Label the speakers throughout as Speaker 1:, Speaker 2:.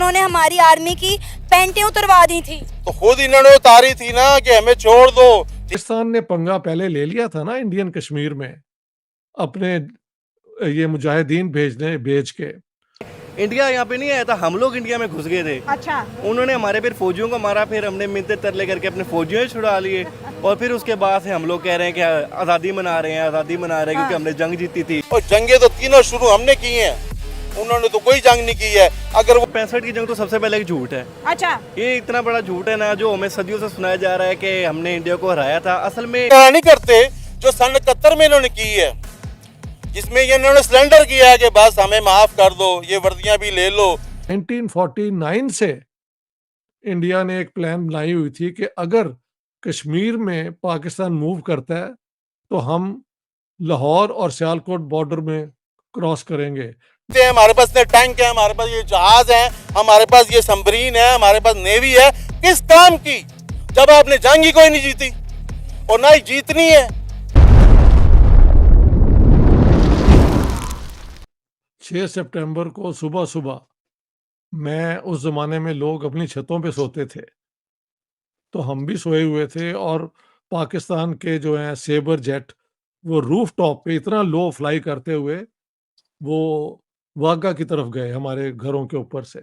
Speaker 1: उन्होंने हमारी आर्मी की पैंटें उतरवा दी थी।
Speaker 2: तो खुद इन्होंने उतारी थी ना कि हमें छोड़ दो।
Speaker 3: पाकिस्तान ने पंगा पहले ले लिया था ना इंडियन कश्मीर में, अपने ये मुजाहिदीन भेज के।
Speaker 4: इंडिया यहाँ पे नहीं आया था, हम लोग इंडिया में घुस गए थे।
Speaker 1: अच्छा।
Speaker 4: उन्होंने हमारे फिर फौजियों को मारा, फिर हमने मिन्नतें तरले करके अपने फौजियों से छुड़ा लिए, और फिर उसके बाद से हम लोग कह रहे हैं कि आज़ादी मना रहे हैं, आज़ादी मना रहे हैं क्योंकि हमने जंग जीती थी।
Speaker 2: और जंगे तो तीनों शुरू हमने की हैं, उन्होंने तो कोई जंग नहीं की है। अगर वो
Speaker 4: 65 की जंग तो सबसे पहले एक झूठ है।
Speaker 1: अच्छा।
Speaker 4: ये इतना बड़ा झूठ है ना, जो हमें सदियों से सुनाया जा रहा है कि हमने इंडिया को हराया था। असल में
Speaker 2: नहीं करते जो सन 71 में इन्होंने की है, जिसमें ये इन्होंने सिलेंडर किया है कि बस हमें माफ कर दो, ये वर्दियां भी ले लो।
Speaker 3: 1949 से इंडिया ने एक प्लान बनाई हुई थी कि अगर कश्मीर में पाकिस्तान मूव करता है तो हम लाहौर और सियालकोट बॉर्डर में क्रॉस करेंगे।
Speaker 2: हमारे पास इतने टैंक है, हमारे पास ये जहाज है, हमारे पास ये सबमरीन है, हमारे पास नेवी है। किस काम की, जब आपने जंग ही कोई नहीं जीती और ना ही जीतनी है।
Speaker 3: 6 सितंबर को सुबह सुबह मैं, उस जमाने में लोग अपनी छतों पे सोते थे, तो हम भी सोए हुए थे, और पाकिस्तान के जो हैं सेबर जेट वो रूफ टॉप पे इतना लो फ्लाई करते हुए वो वाघा की तरफ गए हमारे घरों के ऊपर से।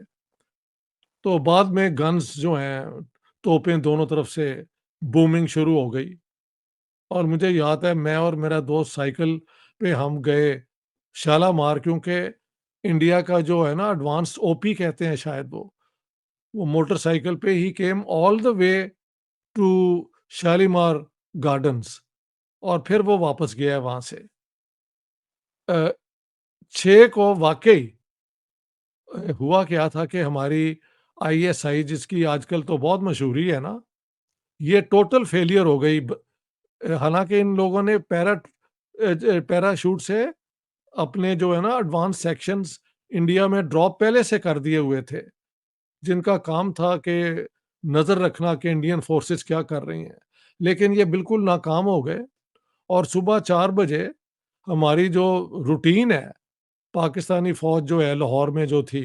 Speaker 3: तो बाद में गन्स जो हैं, तोपें दोनों तरफ से बूमिंग शुरू हो गई, और मुझे याद है मैं और मेरा दोस्त साइकिल पे हम गए शालामार, क्योंकि इंडिया का जो है ना एडवांस ओपी कहते हैं शायद, वो मोटरसाइकिल पे ही came all the way to Shalimar gardens, और फिर वो वापस गया वहां से। 6 को वाकई हुआ क्या था कि हमारी आईएसआई, जिसकी आजकल तो बहुत मशहूरी है ना, ये टोटल फेलियर हो गई। हालांकि इन लोगों ने पैराशूट से अपने जो है ना एडवांस सेक्शंस इंडिया में ड्रॉप पहले से कर दिए हुए थे, जिनका काम था कि नज़र रखना कि इंडियन फोर्सेस क्या कर रही हैं, लेकिन ये बिल्कुल नाकाम हो गए। और सुबह 4 बजे हमारी जो रूटीन है, पाकिस्तानी फौज जो है लाहौर में जो थी,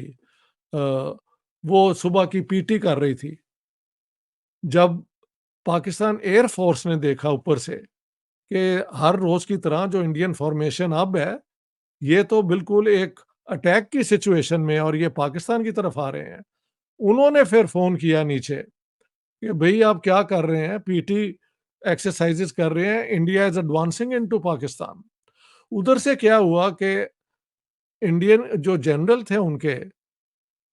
Speaker 3: वो सुबह की पीटी कर रही थी। जब पाकिस्तान एयर फोर्स ने देखा ऊपर से कि हर रोज की तरह जो इंडियन फॉर्मेशन अब है, ये तो बिल्कुल एक अटैक की सिचुएशन में, और ये पाकिस्तान की तरफ आ रहे हैं, उन्होंने फिर फोन किया नीचे कि भाई आप क्या कर रहे हैं, पीटी एक्सरसाइजेस कर रहे हैं, India is advancing into Pakistan. उधर से क्या हुआ कि इंडियन जो जनरल थे उनके,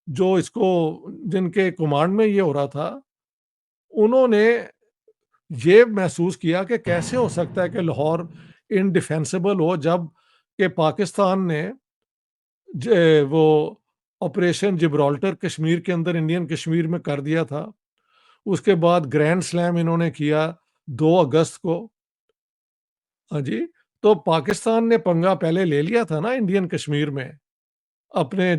Speaker 3: जो इसको जिनके कमांड में ये हो रहा था, उन्होंने ये महसूस किया कि कैसे हो सकता है कि लाहौर इनडिफेंसिबल हो, जब कि पाकिस्तान ने वो ऑपरेशन जिब्राल्टर कश्मीर के अंदर, इंडियन कश्मीर में कर दिया था। उसके बाद ग्रैंड स्लैम इन्होंने किया 2 अगस्त को। हाँ जी, तो पाकिस्तान ने पंगा पहले ले लिया था ना इंडियन कश्मीर में, अपने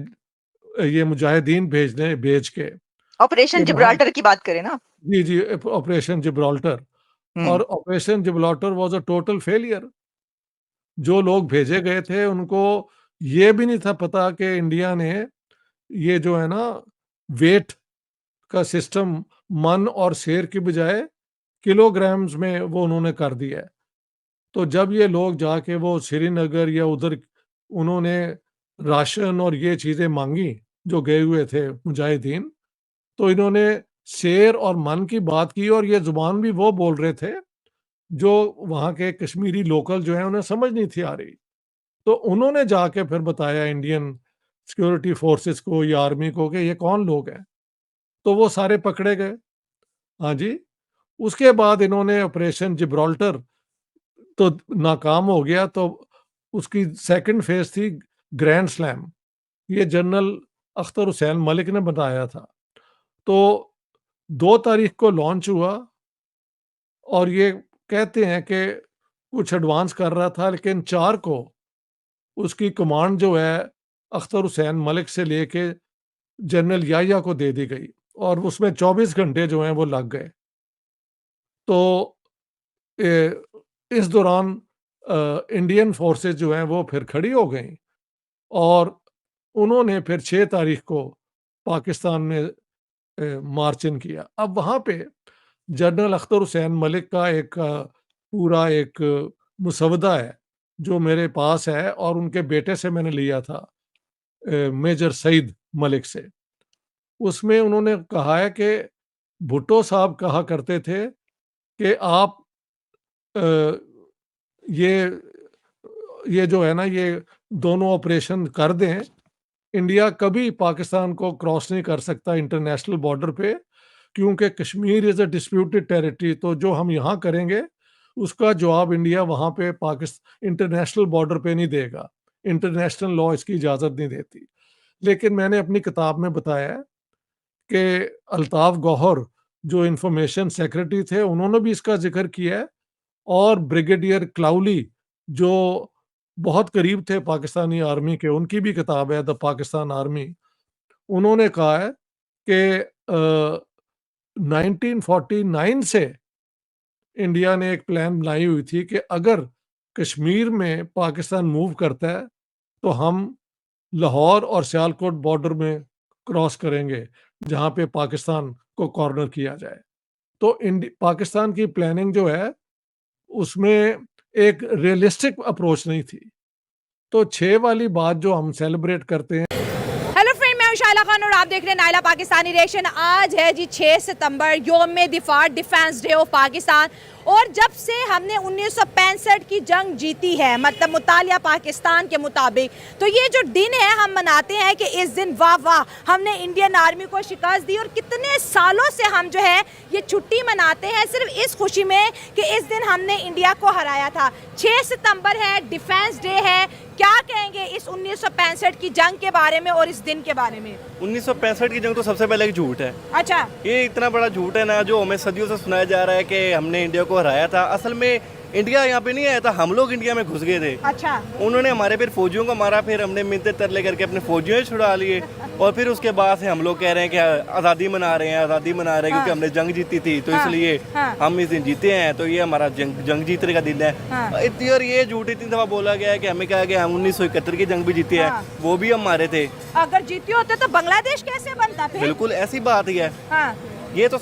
Speaker 3: ये मुजाहिदीन भेज के।
Speaker 5: ऑपरेशन जिब्राल्टर की बात करें ना।
Speaker 3: जी जी, ऑपरेशन जिब्राल्टर। और operation Gibraltar was a total failure. जो लोग भेजे गए थे उनको ये भी नहीं था पता कि इंडिया ने ये जो है ना वेट का सिस्टम मन और शेर की बजाय किलोग्राम्स में वो उन्होंने कर दिया है। तो जब ये लोग जाके वो श्रीनगर या उधर उन्होंने राशन और ये चीज़ें मांगी, जो गए हुए थे मुजाहिदीन, तो इन्होंने शेर और मन की बात की, और ये जुबान भी वो बोल रहे थे जो वहाँ के कश्मीरी लोकल जो है उन्हें समझ नहीं थी आ रही। तो उन्होंने जाके फिर बताया इंडियन सिक्योरिटी फोर्सेस को या आर्मी को कि ये कौन लोग हैं, तो वो सारे पकड़े गए। हाँ जी, उसके बाद इन्होंने ऑपरेशन जिब्राल्टर तो नाकाम हो गया, तो उसकी सेकंड फेज थी ग्रैंड स्लैम। ये जनरल अख्तर हुसैन मलिक ने बताया था। तो 2 तारीख को लॉन्च हुआ, और ये कहते हैं कि कुछ एडवांस कर रहा था, लेकिन 4 को उसकी कमांड जो है अख्तर हुसैन मलिक से लेके जनरल याहिया को दे दी गई, और उसमें 24 घंटे जो हैं वो लग गए। तो ए, इस दौरान इंडियन फोर्सेस जो हैं वो फिर खड़ी हो गई, और उन्होंने फिर 6 तारीख को पाकिस्तान में मार्च इन किया। अब वहाँ पे जनरल अख्तर हुसैन मलिक का एक पूरा एक मुसवदा है जो मेरे पास है और उनके बेटे से मैंने लिया था, मेजर सईद मलिक से। उसमें उन्होंने कहा है कि भुट्टो साहब कहा करते थे कि आप अ, ये जो है ना, ये दोनों ऑपरेशन कर दें, इंडिया कभी पाकिस्तान को क्रॉस नहीं कर सकता इंटरनेशनल बॉर्डर पे, क्योंकि Kashmir is a disputed territory. तो जो हम यहाँ करेंगे उसका जवाब इंडिया वहाँ पे पाकिस्तान इंटरनेशनल बॉर्डर पे नहीं देगा, इंटरनेशनल लॉ इसकी इजाज़त नहीं देती। लेकिन मैंने अपनी किताब में बताया है कि अल्ताफ़ गौहर जो इंफॉर्मेशन सेक्रेटरी थे, उन्होंने भी इसका ज़िक्र किया है, और ब्रिगेडियर क्लाउली जो बहुत करीब थे पाकिस्तानी आर्मी के, उनकी भी किताब है द पाकिस्तान आर्मी। उन्होंने कहा है कि 1949 से इंडिया ने एक प्लान बनाई हुई थी कि अगर कश्मीर में पाकिस्तान मूव करता है तो हम लाहौर और सियालकोट बॉर्डर में क्रॉस करेंगे, जहां पे पाकिस्तान को कॉर्नर किया जाए। तो पाकिस्तान की प्लानिंग जो है उसमें एक रियलिस्टिक अप्रोच नहीं थी। तो 6 वाली बात जो हम सेलिब्रेट करते हैं।
Speaker 1: हेलो फ्रेंड, मैं हूं शाइला खान और आप देख रहे हैं नायला पाकिस्तानी रिएक्शन। आज है जी 6 सितंबर, यौम दिफा, डिफेंस डे ऑफ पाकिस्तान। और जब से हमने 1965 की जंग जीती है, मतलब मुतालिया पाकिस्तान के मुताबिक, तो ये जो दिन है हम मनाते हैं कि इस दिन वाह वाह हमने इंडियन आर्मी को शिकस्त दी। और कितने सालों से हम जो है ये छुट्टी मनाते हैं सिर्फ इस खुशी में कि इस दिन हमने इंडिया को हराया था। 6 सितंबर है, डिफेंस डे है। क्या कहेंगे इस 1965 की जंग के बारे में और इस दिन के बारे में?
Speaker 4: 1965 की जंग तो सबसे पहले एक झूठ है।
Speaker 1: अच्छा,
Speaker 4: ये इतना बड़ा झूठ है ना, जो हमें सदियों से सुनाया जा रहा है कि हमने इंडिया को हराया था। असल में इंडिया यहाँ पे नहीं आया था, हम लोग इंडिया में घुस गए थे।
Speaker 1: अच्छा।
Speaker 4: उन्होंने हमारे फिर फौजियों को मारा, फिर हमने मिन्नतें तरले करके अपने फौजियों से छुड़ा लिए, और फिर उसके बाद से हम लोग कह रहे हैं कि आज़ादी मना रहे हैं, आज़ादी मना रहे हैं, क्योंकि हमने जंग जीती थी, तो इसलिए हम इस दिन जीते हैं, तो ये हमारा जंग जीतने का दिन है। इतनी, और ये झूठ इतनी दफा बोला गया है कि हमें कहा गया हम 1971 की जंग भी जीते हैं, वो भी हम मारे थे।
Speaker 1: अगर जीते होते तो बांग्लादेश कैसे बनता फिर?
Speaker 4: बिल्कुल ऐसी बात ही है।
Speaker 1: हाँ।
Speaker 4: ये तो